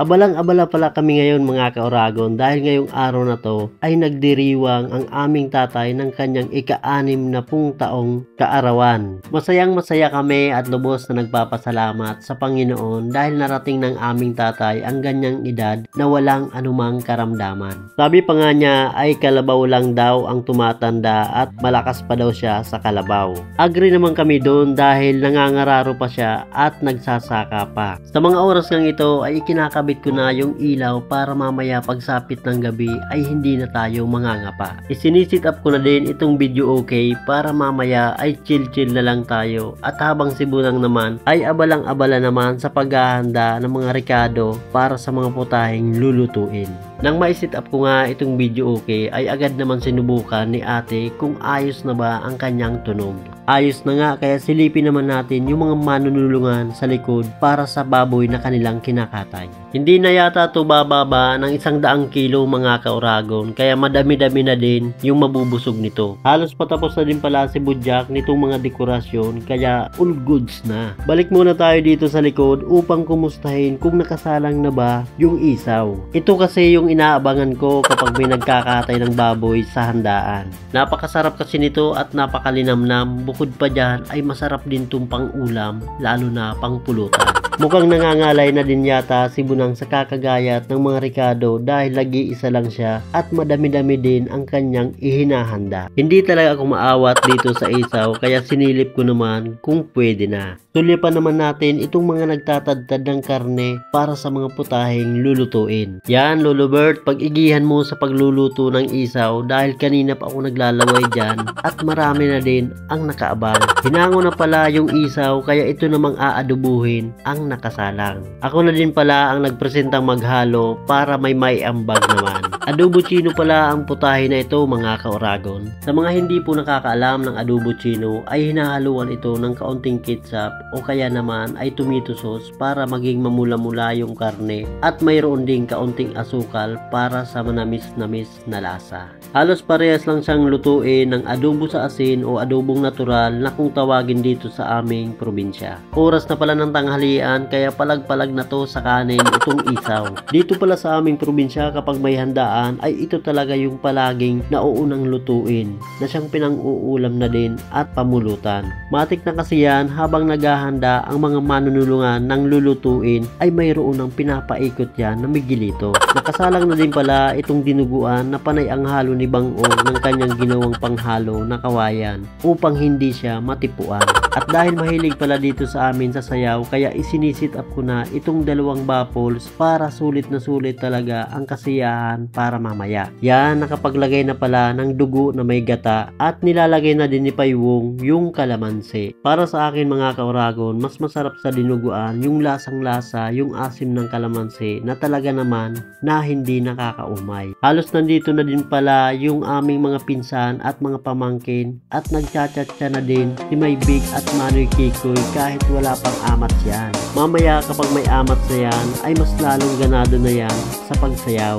Abalang-abala pala kami ngayon mga ka-Oragon dahil ngayong araw na to ay nagdiriwang ang aming tatay ng kanyang ika-6 na taong kaarawan. Masayang masaya kami at lubos na nagpapasalamat sa Panginoon dahil narating ng aming tatay ang ganyang edad na walang anumang karamdaman. Sabi pa nga niya ay kalabaw lang daw ang tumatanda at malakas pa daw siya sa kalabaw. Agree naman kami doon dahil nangangararo pa siya at nagsasaka pa. Sa mga oras ng ito ay ikinakabit ko na yung ilaw para mamaya pagsapit ng gabi ay hindi na tayo mangangapa. Isinisit up ko na din itong video okay para mamaya ay chill na lang tayo at habang si Bunang naman ay abalang-abala naman sa paghahanda ng mga rekado para sa mga putaheng lulutuin. Nang maisit up ko nga itong video okay ay agad naman sinubukan ni ate kung ayos na ba ang kanyang tunog. Ayos na nga kaya silipin naman natin yung mga manunulungan sa likod para sa baboy na kanilang kinakatay. Hindi na yata ito bababa ng 100 kilo mga ka-Oragon kaya madami-dami na din yung mabubusog nito. Halos patapos na din pala si Budjak nitong mga dekorasyon kaya all goods na. Balik muna tayo dito sa likod upang kumustahin kung nakasalang na ba yung isaw. Ito kasi yung inaabangan ko kapag may nagkakatay ng baboy sa handaan. Napakasarap kasi nito at napakalinamnam. Bukod pa dyan ay masarap din itong pang ulam lalo na pang pulutan. Mukhang nangangalay na din yata si Bunang sa kakagayat ng mga rekado dahil lagi-isa lang siya at madami-dami din ang kanyang ihinahanda. Hindi talaga ako maawat dito sa isaw kaya sinilip ko naman kung pwede na. Sulipan naman natin itong mga nagtatadtad ng karne para sa mga putaheng lulutuin. Yan Lolo Bert, pag-igihan mo sa pagluluto ng isaw dahil kanina pa ako naglalaway dyan at marami na din ang nakaabang. Hinango na pala yung isaw kaya ito namang aadubuhin ang nakasalang. Ako na din pala ang nagpresentang maghalo para may ambag naman. Adobo chino pala ang putahe na ito mga ka-Oragon. Sa mga hindi po nakakaalam ng adobo chino ay hinahaluan ito ng kaunting ketchup o kaya naman ay tomato sauce para maging mamula-mula yung karne at mayroon ding kaunting asukal para sa manamis-namis na lasa. Halos parehas lang siyang lutuin ng adobo sa asin o adobong natural na kung tawagin dito sa aming probinsya. Oras na pala ng tanghalian kaya palag-palag na to sa kanin itong isaw. Dito pala sa aming probinsya kapag may handaan ay ito talaga yung palaging nauunang lutuin na siyang pinang-uulam na din at pamulutan. Matik na kasi yan habang naghahanda ang mga manunulungan ng lulutuin ay mayroon ng pinapaikot yan na migilito. Nakasalang na din pala itong dinuguan na panay ang halo ni Bangog ng kanyang ginawang panghalo na kawayan upang hindi siya matipuan. At dahil mahilig pala dito sa amin sa sayaw kaya isinisit up ko na itong 2 baffles para sulit na sulit talaga ang kasiyahan para mamaya. Yan, nakapaglagay na pala ng dugo na may gata at nilalagay na din ni Paywong yung kalamansi. Para sa akin mga ka-Oragon, mas masarap sa dinuguan yung lasang-lasa, yung asim ng kalamansi na talaga naman na hindi nakakaumay. Halos nandito na din pala yung aming mga pinsan at mga pamangkin at nagchat-chat na din si May Big at Manoy Kikoy kahit wala pang amat yan. Mamaya kapag may amat na yan ay mas lalong ganado na yan sa pagsayaw.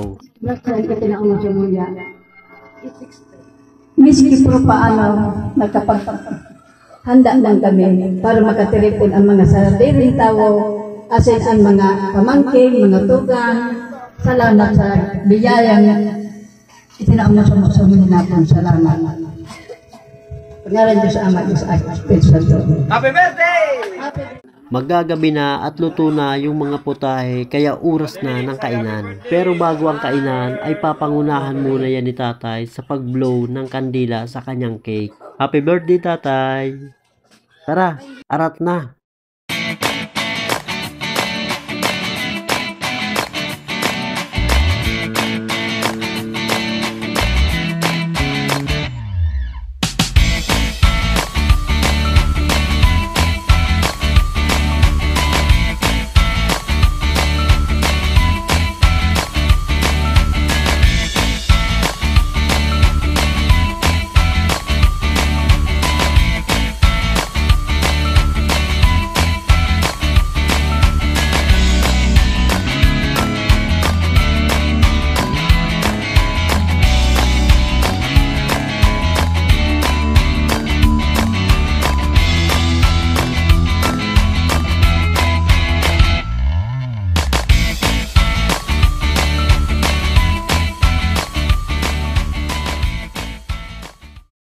Miski pro paano nagkapaghanda lang kami para makatiripon ang mga sariling tao asin ang mga pamangkin, mga tugang. Salamat sa biyayang itinaon sa mga natin. Salamat. Pangalan Diyos Ama, Diyos Anak, Espiritu Santo. Happy birthday! Magagabi na at luto na yung mga putahe kaya oras na ng kainan. Pero bago ang kainan ay papangunahan muna yan ni tatay sa pag-blow ng kandila sa kanyang cake. Happy birthday tatay! Tara, arat na!